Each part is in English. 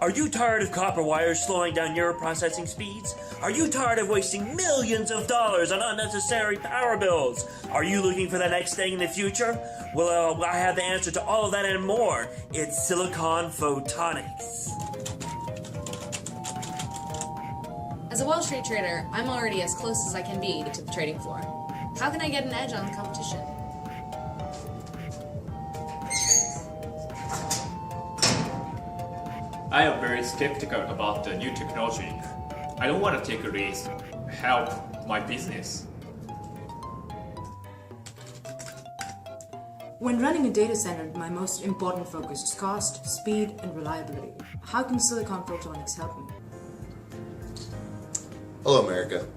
Are you tired of copper wires slowing down your processing speeds? Are you tired of wasting millions of dollars on unnecessary power bills? Are you looking for the next thing in the future? Well, I have the answer to all of that and more. It's silicon photonics. As a Wall Street trader, I'm already as close as I can be to the trading floor. How can I get an edge on the competition? I am very skeptical about the new technology. I don't want to take a risk, help my business. When running a data center, my most important focus is cost, speed, and reliability. How can silicon photonics help me? Hello, America.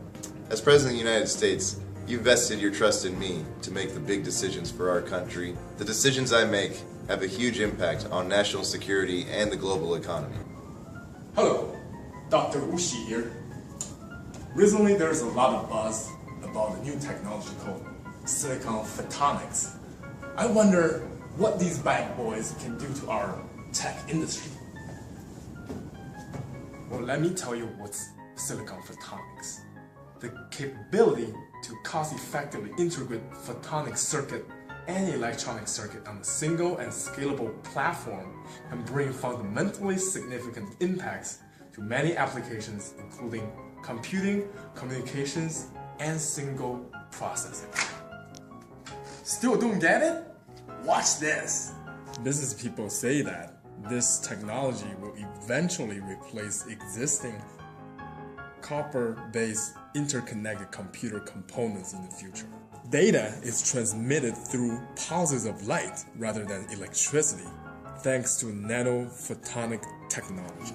As President of the United States, you've vested your trust in me to make the big decisions for our country. The decisions I make have a huge impact on national security and the global economy. Hello, Dr. Ushi here. Recently there's a lot of buzz about the new technology called silicon photonics. I wonder what these bad boys can do to our tech industry. Well, let me tell you what's silicon photonics. The capability to cost-effectively integrate photonic circuit and electronic circuit on a single and scalable platform can bring fundamentally significant impacts to many applications, including computing, communications, and signal processing. Still don't get it? Watch this. Business people say that this technology will eventually replace existing copper-based interconnected computer components in the future. Data is transmitted through pulses of light rather than electricity, thanks to nanophotonic technology.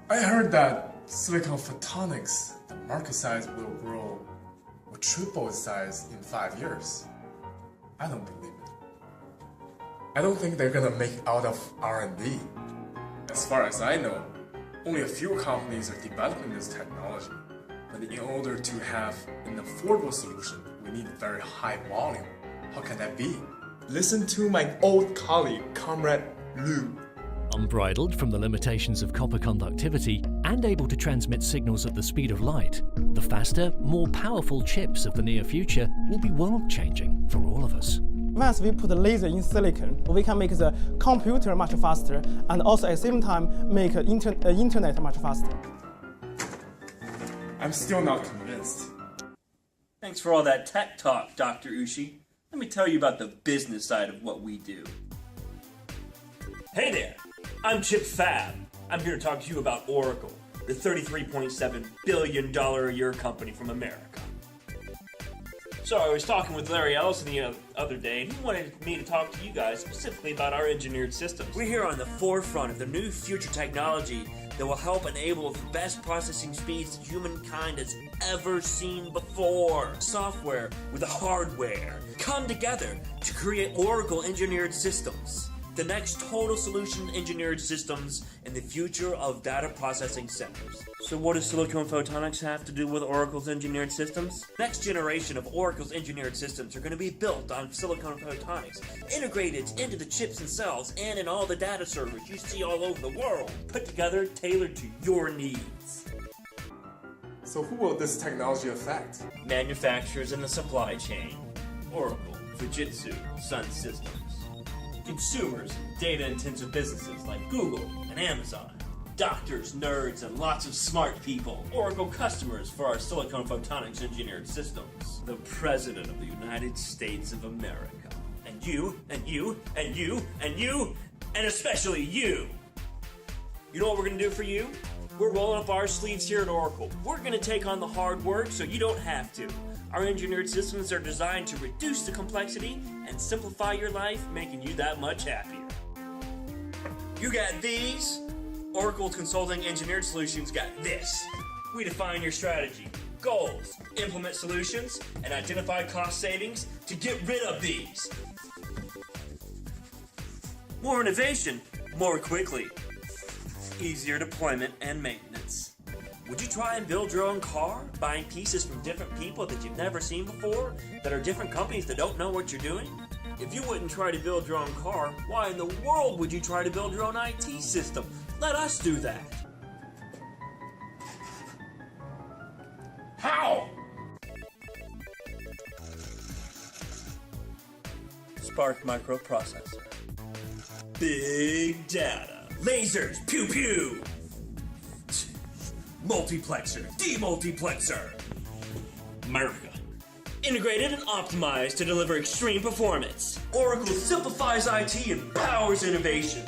I heard that silicon photonics, the market size will triple its size in 5 years. I don't believe it. I don't think they're gonna make it out of R&D. As far as I know, only a few companies are developing this technology. But in order to have an affordable solution, we need a very high volume. How can that be? Listen to my old colleague, Comrade Liu. Unbridled from the limitations of copper conductivity and able to transmit signals at the speed of light, the faster, more powerful chips of the near future will be world-changing for all of us. Once we put laser in silicon, we can make the computer much faster and also at the same time make internet much faster. I'm still not convinced. Thanks for all that tech talk, Dr. Ushi. Let me tell you about the business side of what we do. Hey there, I'm Chip Fab. I'm here to talk to you about Oracle, the $33.7 billion a year company from America. So I was talking with Larry Ellison the other day, and he wanted me to talk to you guys specifically about our engineered systems. We're here on the forefront of the new future technology that will help enable the best processing speeds humankind has ever seen before. Software with the hardware come together to create Oracle engineered systems. The next total solution engineered systems in the future of data processing centers. So what does silicon photonics have to do with Oracle's engineered systems? Next generation of Oracle's engineered systems are going to be built on silicon photonics, integrated into the chips themselves and in all the data servers you see all over the world, put together, tailored to your needs. So who will this technology affect? Manufacturers in the supply chain. Oracle, Fujitsu, Sun Systems. Consumers, data-intensive businesses like Google and Amazon. Doctors, nerds, and lots of smart people. Oracle customers for our silicon photonics engineered systems. The President of the United States of America. And you, and you, and you, and you, and especially you. You know what we're going to do for you? We're rolling up our sleeves here at Oracle. We're going to take on the hard work so you don't have to. Our engineered systems are designed to reduce the complexity and simplify your life, making you that much happier. You got these. Oracle Consulting Engineered Solutions got this. We define your strategy, goals, implement solutions, and identify cost savings to get rid of these. More innovation, more quickly. Easier deployment and maintenance. Would you try and build your own car, buying pieces from different people that you've never seen before, that are different companies that don't know what you're doing? If you wouldn't try to build your own car, why in the world would you try to build your own IT system? Let us do that. How? Spark microprocessor. Big data. Lasers. Pew pew. Multiplexer. Demultiplexer. America. Integrated and optimized to deliver extreme performance. Oracle simplifies IT and powers innovation.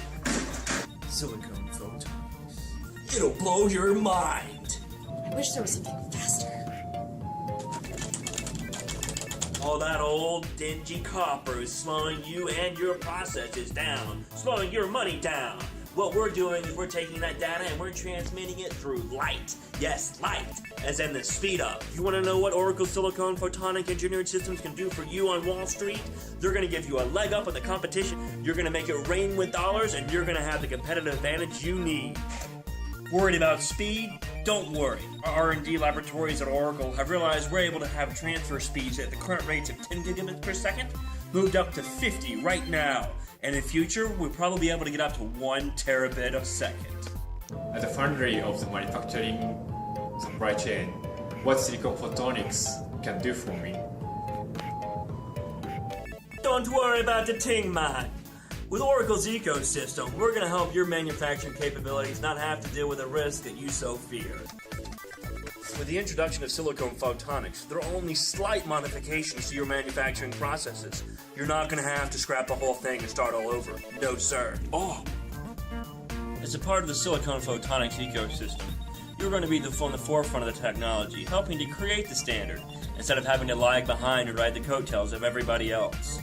Silicon photonics. It'll blow your mind. I wish there was something faster. All that old dingy copper is slowing you and your processes down, slowing your money down. What we're doing is we're taking that data and we're transmitting it through light. Yes, light, as in the speed up. You want to know what Oracle Silicon Photonic Engineered Systems can do for you on Wall Street? They're going to give you a leg up on the competition. You're going to make it rain with dollars, and you're going to have the competitive advantage you need. Worried about speed? Don't worry. Our R&D laboratories at Oracle have realized we're able to have transfer speeds at the current rates of 10 gigabits per second, moved up to 50 right now. And in future, we'll probably be able to get up to 1 terabit a second. At the foundry of the manufacturing supply chain, what silicon photonics can do for me? Don't worry about the ting, man. With Oracle's ecosystem, we're going to help your manufacturing capabilities not have to deal with the risk that you so fear. With the introduction of silicon photonics, there are only slight modifications to your manufacturing processes. You're not going to have to scrap the whole thing and start all over. No, sir. Oh! As a part of the silicon photonics ecosystem, you're going to be on the forefront of the technology, helping to create the standard, instead of having to lag behind and ride the coattails of everybody else.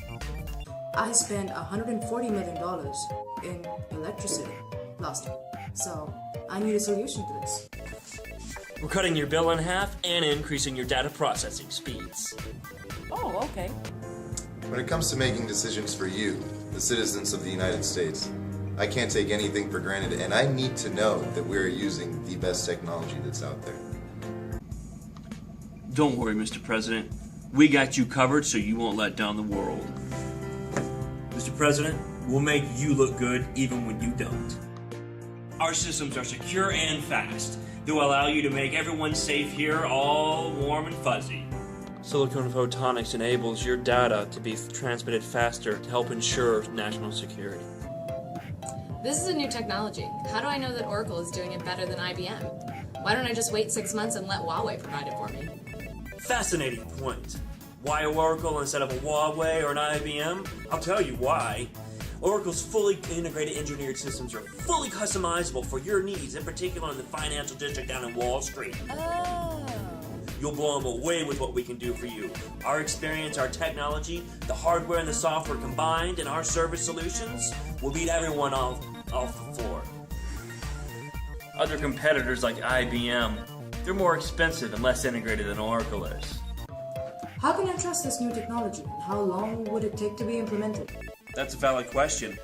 I spent $140 million in electricity last year, so I need a solution to this. We're cutting your bill in half and increasing your data processing speeds. Oh, okay. When it comes to making decisions for you, the citizens of the United States, I can't take anything for granted, and I need to know that we're using the best technology that's out there. Don't worry, Mr. President. We got you covered so you won't let down the world. Mr. President, we'll make you look good even when you don't. Our systems are secure and fast. They'll allow you to make everyone safe here all warm and fuzzy. Silicon Photonics enables your data to be transmitted faster to help ensure national security. This is a new technology. How do I know that Oracle is doing it better than IBM? Why don't I just wait 6 months and let Huawei provide it for me? Fascinating point. Why Oracle instead of a Huawei or an IBM? I'll tell you why. Oracle's fully integrated engineered systems are fully customizable for your needs, in particular in the financial district down in Wall Street. Oh. You'll blow them away with what we can do for you. Our experience, our technology, the hardware and the software combined, and our service solutions will beat everyone off the floor. Other competitors like IBM, they're more expensive and less integrated than Oracle is. How can I trust this new technology, and how long would it take to be implemented? That's a valid question.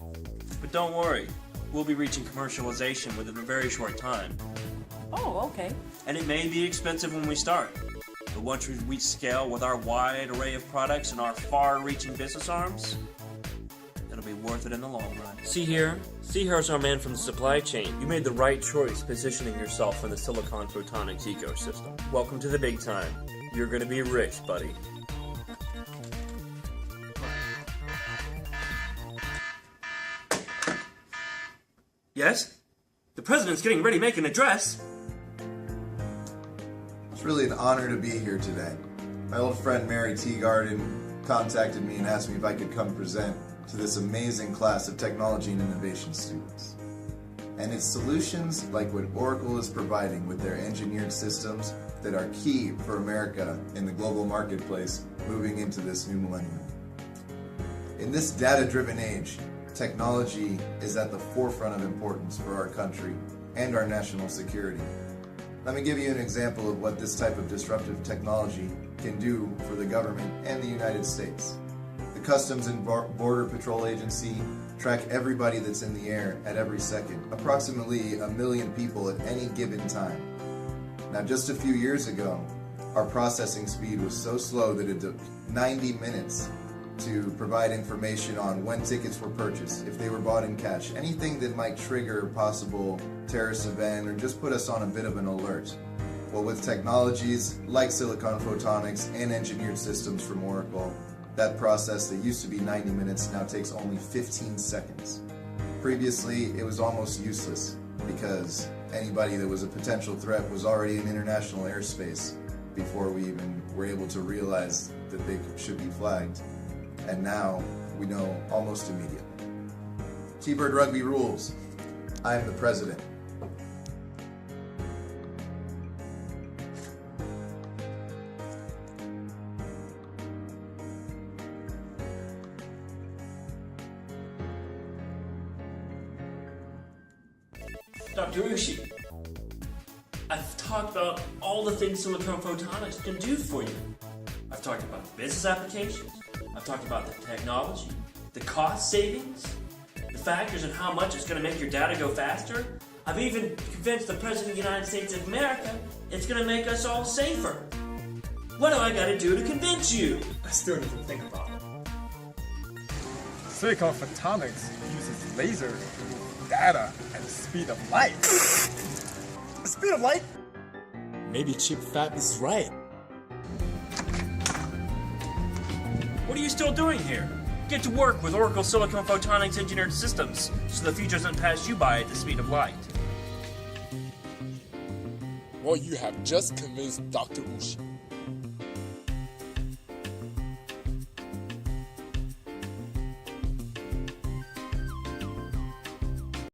But don't worry, we'll be reaching commercialization within a very short time. Oh, okay. And it may be expensive when we start, but once we reach scale with our wide array of products and our far-reaching business arms, it'll be worth it in the long run. See here's our man from the supply chain. You made the right choice positioning yourself in the silicon photonics ecosystem. Welcome to the big time. You're gonna be rich, buddy. Yes? The president's getting ready to make an address. It's really an honor to be here today. My old friend Mary Teagarden contacted me and asked me if I could come present to this amazing class of technology and innovation students. And it's solutions like what Oracle is providing with their engineered systems that are key for America in the global marketplace moving into this new millennium. In this data-driven age, technology is at the forefront of importance for our country and our national security. Let me give you an example of what this type of disruptive technology can do for the government and the United States. The Customs and Border Patrol Agency track everybody that's in the air at every second, approximately 1 million people at any given time. Now, just a few years ago, our processing speed was so slow that it took 90 minutes to provide information on when tickets were purchased, if they were bought in cash, anything that might trigger a possible terrorist event or just put us on a bit of an alert. Well, with technologies like silicon photonics and engineered systems from Oracle, that process that used to be 90 minutes now takes only 15 seconds. Previously, it was almost useless because anybody that was a potential threat was already in international airspace before we even were able to realize that they should be flagged. And now we know almost immediately. T-Bird Rugby rules. I am the president. Dr. Ushi, I've talked about all the things silicon photonics can do for you. I've talked about business applications. I've talked about the technology, the cost savings, the factors and how much it's going to make your data go faster. I've even convinced the President of the United States of America it's going to make us all safer. What do I got to do to convince you? I still need to think about it. Silicon photonics uses lasers to move data at the speed of light. The speed of light? Maybe Chip Fab is right. What are you still doing here? Get to work with Oracle Silicon Photonics Engineered Systems so the future doesn't pass you by at the speed of light. Well, you have just convinced Dr. Ushi.